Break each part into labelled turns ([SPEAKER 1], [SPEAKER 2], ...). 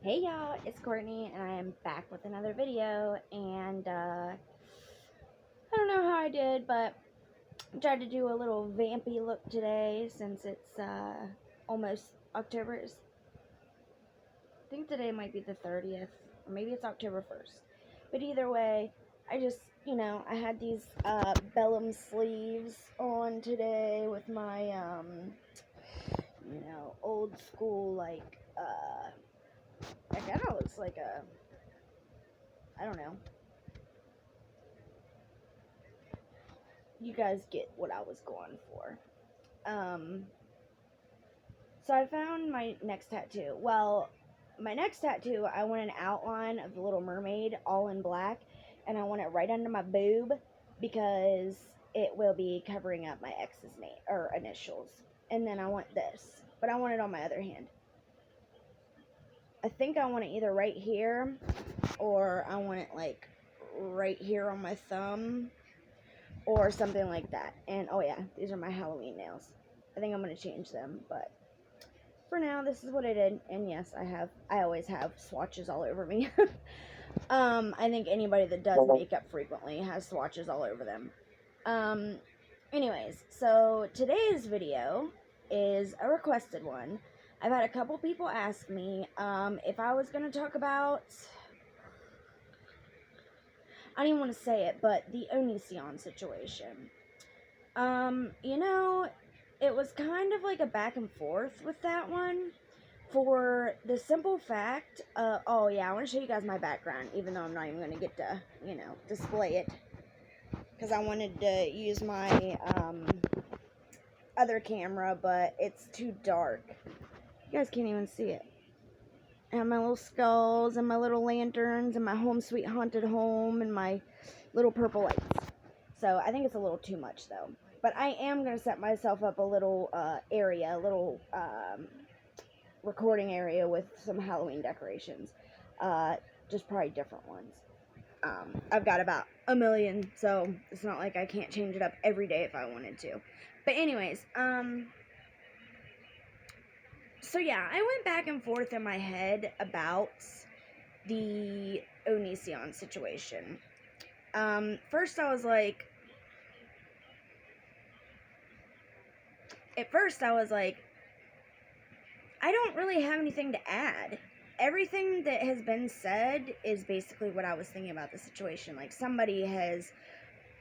[SPEAKER 1] Hey y'all, it's Courtney and I am back with another video, and I don't know how I did, but I tried to do a little vampy look today since it's almost October. I think today might be the 30th, or maybe it's October 1st. But either way, I just, I had these Bellum sleeves on today with my, old school, it kind of looks like I don't know. You guys get what I was going for. So I found my next tattoo. Well, my next tattoo, I want an outline of the Little Mermaid, all in black, and I want it right under my boob because it will be covering up my ex's name or initials. And then I want this, but I want it on my other hand. I think I want it either right here or I want it like right here on my thumb or something like that. And oh yeah, these are my Halloween nails. I think I'm gonna change them, but for now this is what I did. And yes, I always have swatches all over me. I think anybody that does makeup frequently has swatches all over them. Anyways, so today's video is a requested one. I've had a couple people ask me if I was gonna talk about, I don't even want to say it, but the Onision situation. It was kind of like a back and forth with that one for the simple fact, oh yeah, I want to show you guys my background, even though I'm not even going to get to, display it, because I wanted to use my, other camera, but it's too dark. You guys can't even see it. I have my little skulls and my little lanterns and my home sweet haunted home and my little purple lights. So I think it's a little too much though. But I am going to set myself up a little area, a little recording area with some Halloween decorations. Just probably different ones. I've got about a million, so it's not like I can't change it up every day if I wanted to. But anyways, so yeah, I went back and forth in my head about the Onision situation. First I was like, I don't really have anything to add. Everything that has been said is basically what I was thinking about the situation. Like, somebody has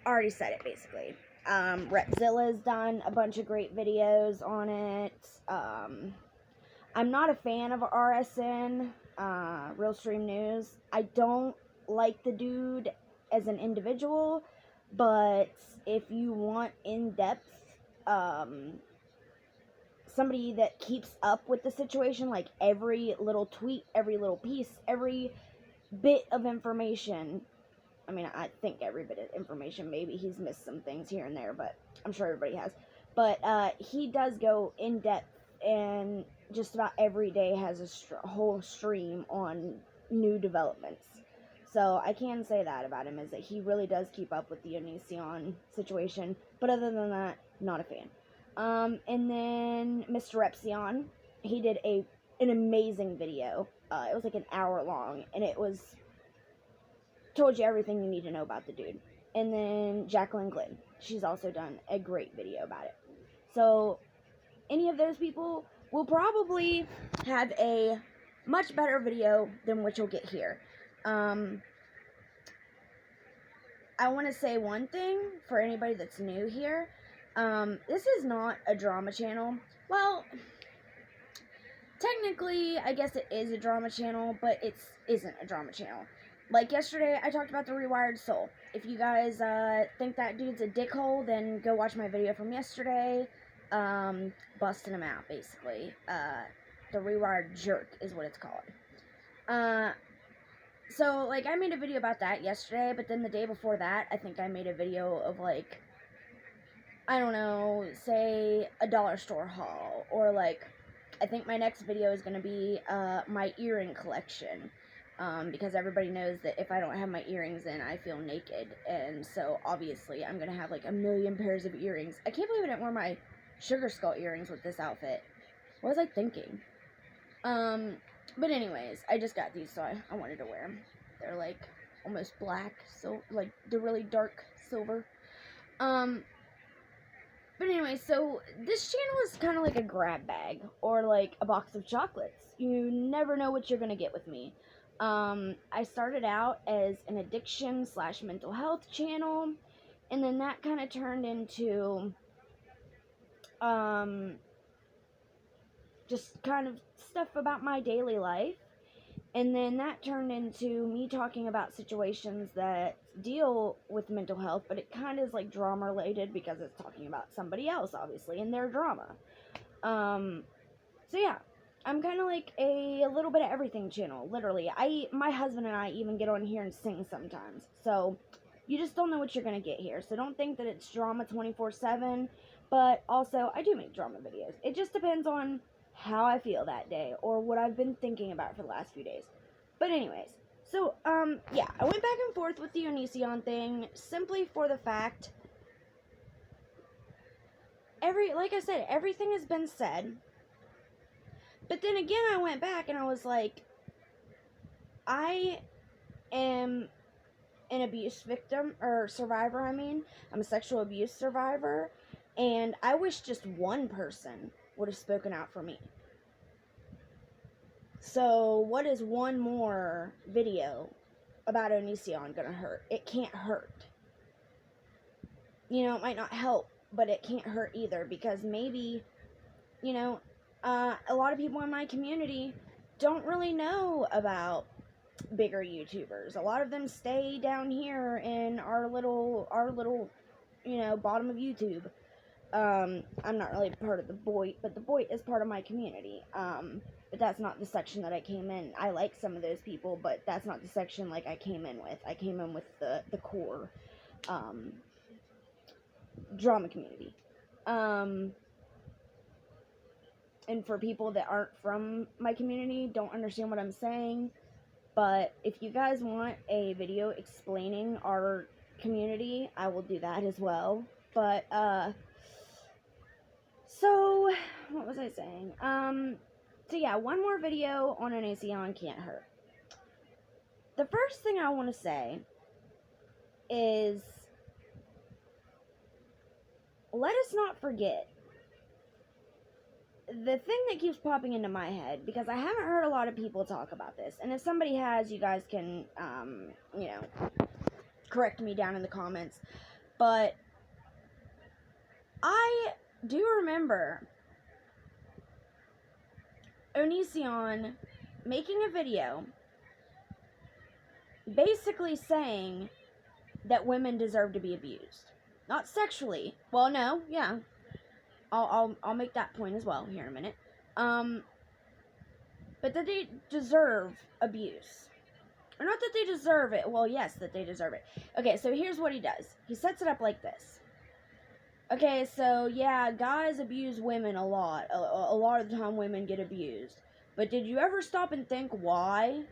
[SPEAKER 1] already said it, basically. Repzilla's done a bunch of great videos on it. I'm not a fan of RSN, Real Stream News. I don't like the dude as an individual, but if you want in-depth, somebody that keeps up with the situation, like every little tweet, every little piece, every bit of information. I mean, I think every bit of information. Maybe he's missed some things here and there, but I'm sure everybody has. But he does go in depth, and just about every day has a whole stream on new developments. So I can say that about him, is that he really does keep up with the Onision situation. But other than that, not a fan. And then Mr. Repzion, he did an amazing video. It was like an hour long, and it was told you everything you need to know about the dude. And then Jacqueline Glynn, she's also done a great video about it. So any of those people will probably have a much better video than what you'll get here. I want to say one thing for anybody that's new here. This is not a drama channel. Well, technically, I guess it is a drama channel, but it isn't a drama channel. Like yesterday, I talked about the Rewired Soul. If you guys think that dude's a dickhole, then go watch my video from yesterday, busting him out, basically. The Rewired Jerk is what it's called. So, like, I made a video about that yesterday, but then the day before that, I think I made a video of, like, I don't know, say, a dollar store haul, or, like, I think my next video is going to be, my earring collection, because everybody knows that if I don't have my earrings in, I feel naked, and so, obviously, I'm going to have, like, a million pairs of earrings. I can't believe I didn't wear my sugar skull earrings with this outfit. What was I thinking? But anyways, I just got these, so I wanted to wear them. They're like almost black, so like they're really dark silver. But anyway, so this channel is kind of like a grab bag or like a box of chocolates. You never know what you're gonna get with me. I started out as an addiction / mental health channel, and then that kind of turned into just kind of stuff about my daily life. And then that turned into me talking about situations that deal with mental health, but it kind of is like drama related because it's talking about somebody else, obviously, and their drama. So yeah, I'm kind of like a little bit of everything channel, literally. My husband and I even get on here and sing sometimes. So you just don't know what you're going to get here. So don't think that it's drama 24/7, but also I do make drama videos. It just depends on how I feel that day or what I've been thinking about for the last few days. But anyways, so yeah, I went back and forth with the Onision thing simply for the fact like I said, everything has been said. But then again, I went back and I was like, I am an abuse victim or survivor, I'm a sexual abuse survivor, and I wish just one person would have spoken out for me. So what is one more video about Onision gonna hurt? It can't hurt. You know, it might not help, but it can't hurt either, because maybe, you know, a lot of people in my community don't really know about bigger YouTubers. A lot of them stay down here in our little, you know, bottom of YouTube. I'm not really part of the Boit, but the Boit is part of my community. But that's not the section that I came in. I like some of those people, but that's not the section like I came in with. I came in with the core, drama community. And for people that aren't from my community, don't understand what I'm saying, but if you guys want a video explaining our community, I will do that as well. But, so, what was I saying? So yeah, one more video on an Onision can't hurt. The first thing I want to say is, let us not forget, the thing that keeps popping into my head, because I haven't heard a lot of people talk about this, and if somebody has, you guys can, you know, correct me down in the comments, but I do remember Onision making a video basically saying that women deserve to be abused. Not sexually. Well, no, yeah. I'll make that point as well here in a minute. But that they deserve abuse. Or not that they deserve it. Well, yes, that they deserve it. Okay, so here's what he does. He sets it up like this. Okay, so yeah, guys abuse women a lot. A lot of the time women get abused. But did you ever stop and think why?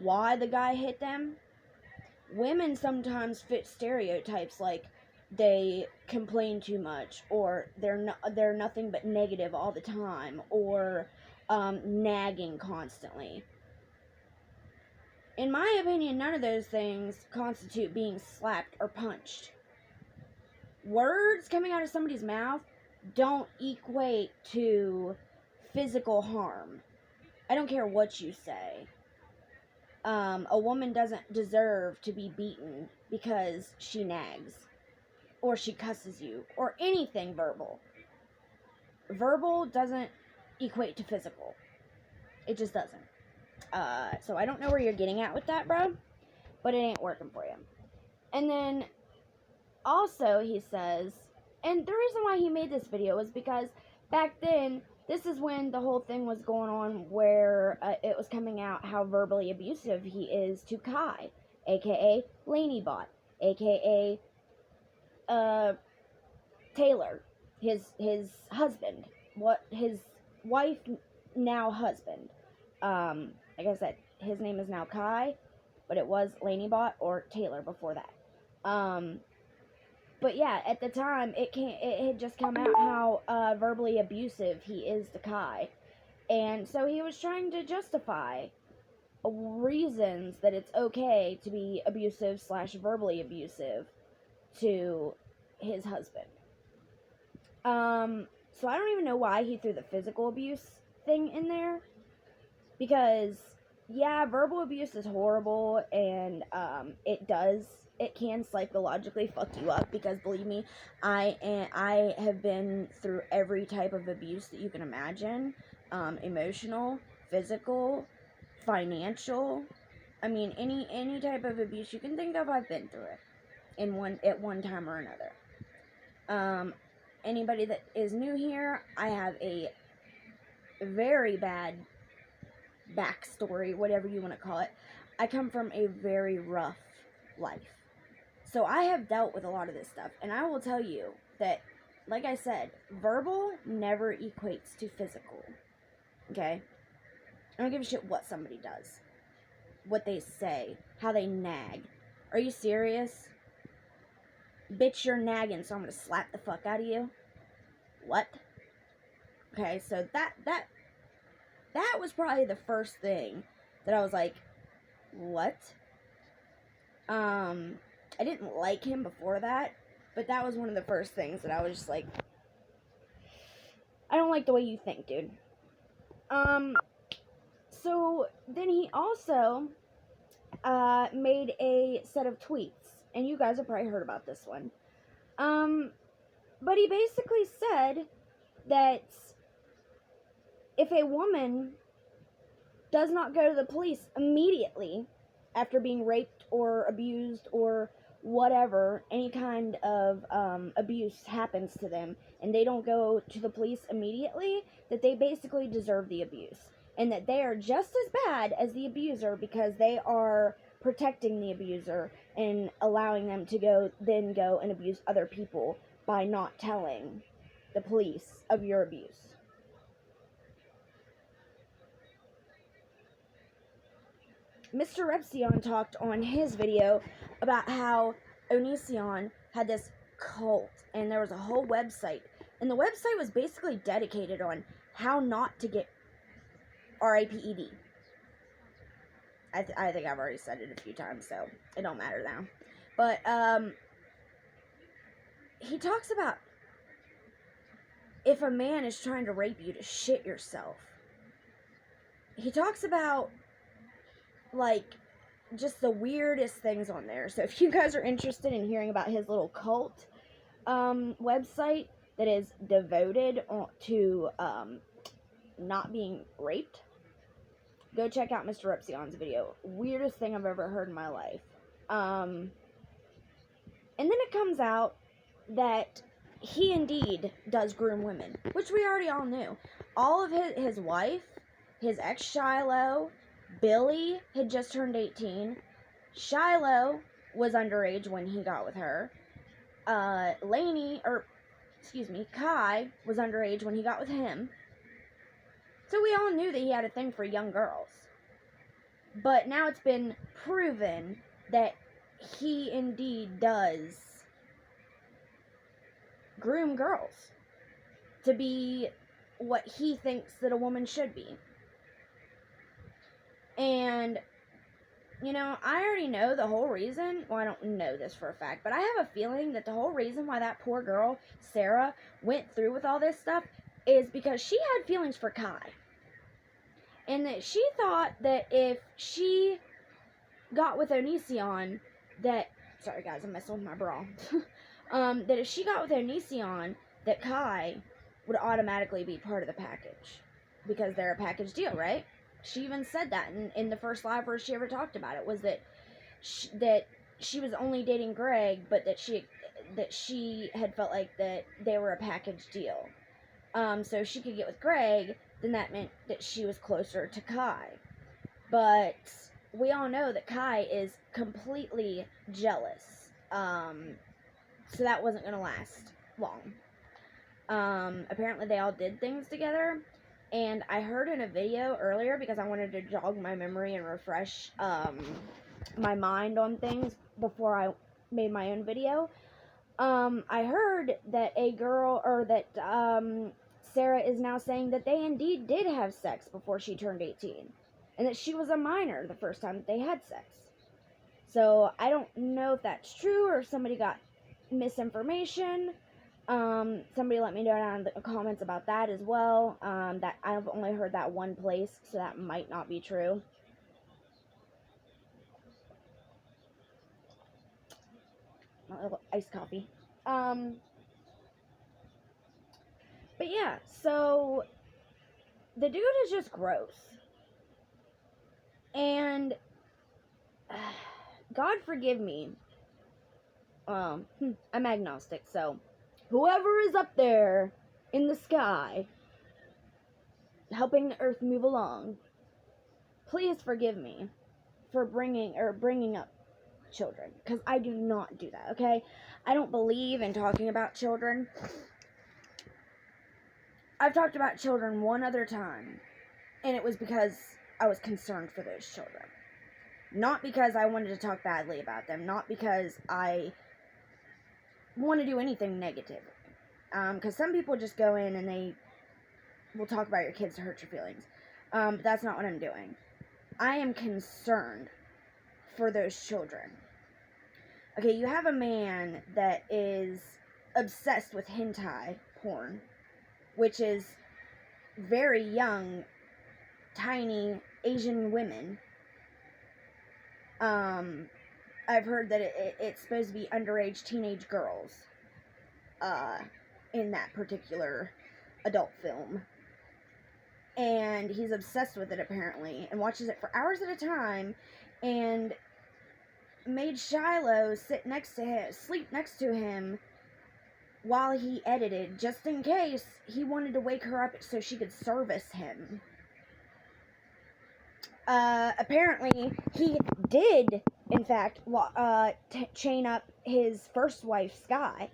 [SPEAKER 1] Why the guy hit them? Women sometimes fit stereotypes like they complain too much, or they're nothing but negative all the time, or nagging constantly. In my opinion, none of those things constitute being slapped or punched. Words coming out of somebody's mouth don't equate to physical harm. I don't care what you say. A woman doesn't deserve to be beaten because she nags, or she cusses you, or anything verbal. Verbal doesn't equate to physical. It just doesn't. So I don't know where you're getting at with that, bro, but it ain't working for you. And then, also, he says, and the reason why he made this video is because back then, this is when the whole thing was going on where it was coming out how verbally abusive he is to Kai, aka Lanybot, aka Taylor, his husband, his wife, now husband. Like I said, his name is now Kai, but it was Lanybot or Taylor before that. But yeah, at the time, it had just come out how verbally abusive he is to Kai. And so he was trying to justify reasons that it's okay to be abusive / verbally abusive to his husband. So I don't even know why he threw the physical abuse thing in there, because yeah, verbal abuse is horrible, and it can psychologically fuck you up, because believe me, I have been through every type of abuse that you can imagine, emotional, physical, financial. I mean, any type of abuse you can think of, I've been through it at one time or another. Anybody that is new here, I have a very bad backstory, whatever you want to call it. I come from a very rough life. So I have dealt with a lot of this stuff. And I will tell you that, like I said, verbal never equates to physical. Okay? I don't give a shit what somebody does, what they say, how they nag. Are you serious? Bitch, you're nagging, so I'm gonna slap the fuck out of you. What? Okay, so that was probably the first thing that I was like, what? I didn't like him before that, but that was one of the first things that I was just like, I don't like the way you think, dude. So then he also made a set of tweets, and you guys have probably heard about this one. But he basically said that if a woman does not go to the police immediately after being raped or abused or whatever, any kind of abuse happens to them, and they don't go to the police immediately, that they basically deserve the abuse, and that they are just as bad as the abuser, because they are protecting the abuser and allowing them to go and abuse other people by not telling the police of your abuse. Mr. Repsion talked on his video about how Onision had this cult, and there was a whole website, and the website was basically dedicated on how not to get RAPED. I think I've already said it a few times, so it don't matter now. But he talks about if a man is trying to rape you, to shit yourself. He talks about, like, just the weirdest things on there. So if you guys are interested in hearing about his little cult website that is devoted to not being raped, go check out Mr. Repsion's video. Weirdest thing I've ever heard in my life. And then it comes out that he indeed does groom women, which we already all knew. All of his wife, his ex Shiloh, Billy had just turned 18. Shiloh was underage when he got with her. Kai was underage when he got with him. So we all knew that he had a thing for young girls. But now it's been proven that he indeed does groom girls to be what he thinks that a woman should be. And, you know, I already know the whole reason, well, I don't know this for a fact, but I have a feeling that the whole reason why that poor girl, Sarah, went through with all this stuff is because she had feelings for Kai. And that she thought that if she got with Onision, that, sorry guys, I'm messing with my bra, that if she got with Onision, that Kai would automatically be part of the package. Because they're a package deal, right? She even said that in the first live where she ever talked about it, was that she was only dating Greg, but that she had felt like that they were a package deal. So if she could get with Greg, then that meant that she was closer to Kai. But we all know that Kai is completely jealous. So that wasn't going to last long. Apparently they all did things together. And I heard in a video earlier, because I wanted to jog my memory and refresh my mind on things before I made my own video. I heard that Sarah is now saying that they indeed did have sex before she turned 18. And that she was a minor the first time that they had sex. So, I don't know if that's true or if somebody got misinformation. Somebody let me know down in the comments about that as well. That I've only heard that one place, so that might not be true. My little iced coffee. But yeah, so the dude is just gross. And God forgive me. I'm agnostic, so whoever is up there in the sky helping the earth move along, please forgive me for bringing up children, because I do not do that, okay? I don't believe in talking about children. I've talked about children one other time, and it was because I was concerned for those children. Not because I wanted to talk badly about them, not because I want to do anything negative. Because some people just go in and they will talk about your kids to hurt your feelings. But that's not what I'm doing. I am concerned for those children. Okay, you have a man that is obsessed with hentai porn, which is very young, tiny Asian women. I've heard that it's supposed to be underage teenage girls, in that particular adult film. And he's obsessed with it, apparently, and watches it for hours at a time, and made Shiloh sleep next to him while he edited, just in case he wanted to wake her up so she could service him. Apparently, he did, in fact, chain up his first wife, Sky,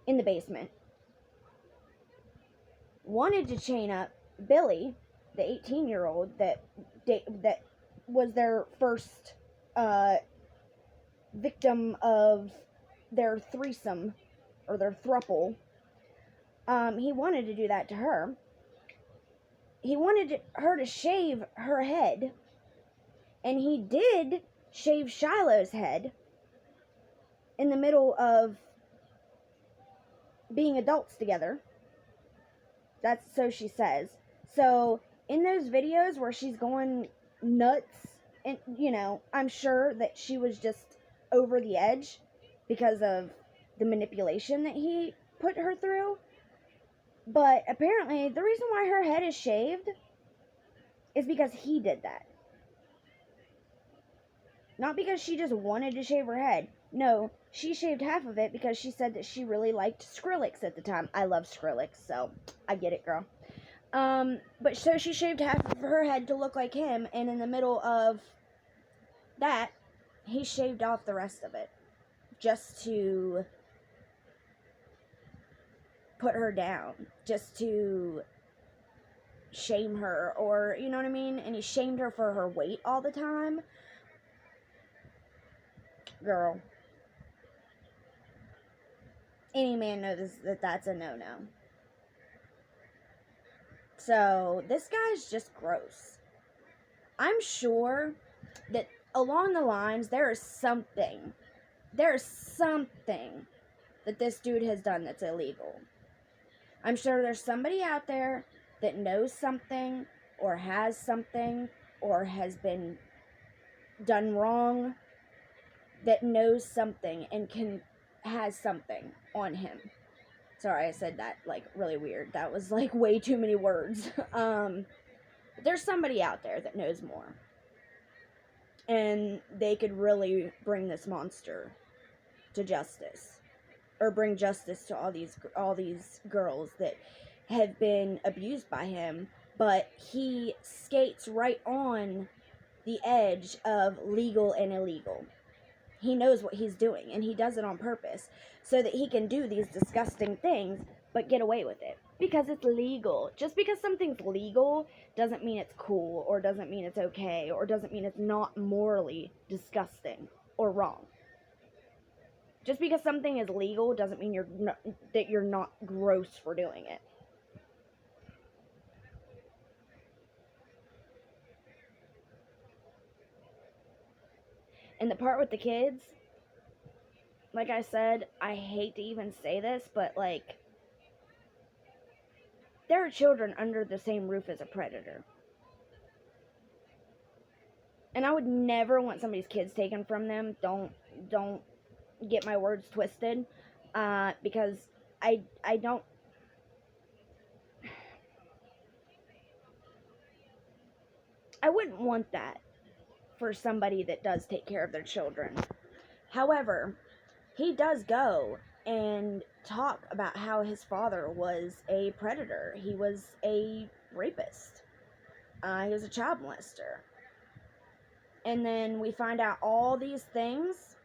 [SPEAKER 1] in the basement. Wanted to chain up Billy, the 18-year-old that was their first victim of their threesome, or their throuple. He wanted to do that to her. He wanted her to shave her head, and he did shave Shiloh's head in the middle of being adults together. That's so she says. So, in those videos where she's going nuts, and, you know, I'm sure that she was just over the edge because of the manipulation that he put her through. But apparently, the reason why her head is shaved is because he did that. Not because she just wanted to shave her head. No, she shaved half of it because she said that she really liked Skrillex at the time. I love Skrillex, so I get it, girl. But so she shaved half of her head to look like him, and in the middle of that, he shaved off the rest of it. Just to put her down. Just to shame her, or, you know what I mean? And he shamed her for her weight all the time. Girl. Any man knows that that's a no-no. So, this guy's just gross. I'm sure that along the lines, there is something that this dude has done that's illegal. I'm sure there's somebody out there that knows something, or has something, or has been done wrong, that knows something and has something on him. Sorry, I said that, like, really weird. That was, like, way too many words. There's somebody out there that knows more. And they could really bring this monster to justice. Or bring justice to all these girls that have been abused by him. But he skates right on the edge of legal and illegal. He knows what he's doing, and he does it on purpose, so that he can do these disgusting things, but get away with it. Because it's legal. Just because something's legal doesn't mean it's cool, or doesn't mean it's okay, or doesn't mean it's not morally disgusting or wrong. Just because something is legal doesn't mean that you're not gross for doing it. And the part with the kids, like I said, I hate to even say this, but like, there are children under the same roof as a predator. And I would never want somebody's kids taken from them. Don't get my words twisted. Because I don't, I wouldn't want that for somebody that does take care of their children. However, he does go and talk about how his father was a predator. He was a rapist. He was a child molester. And then we find out all these things,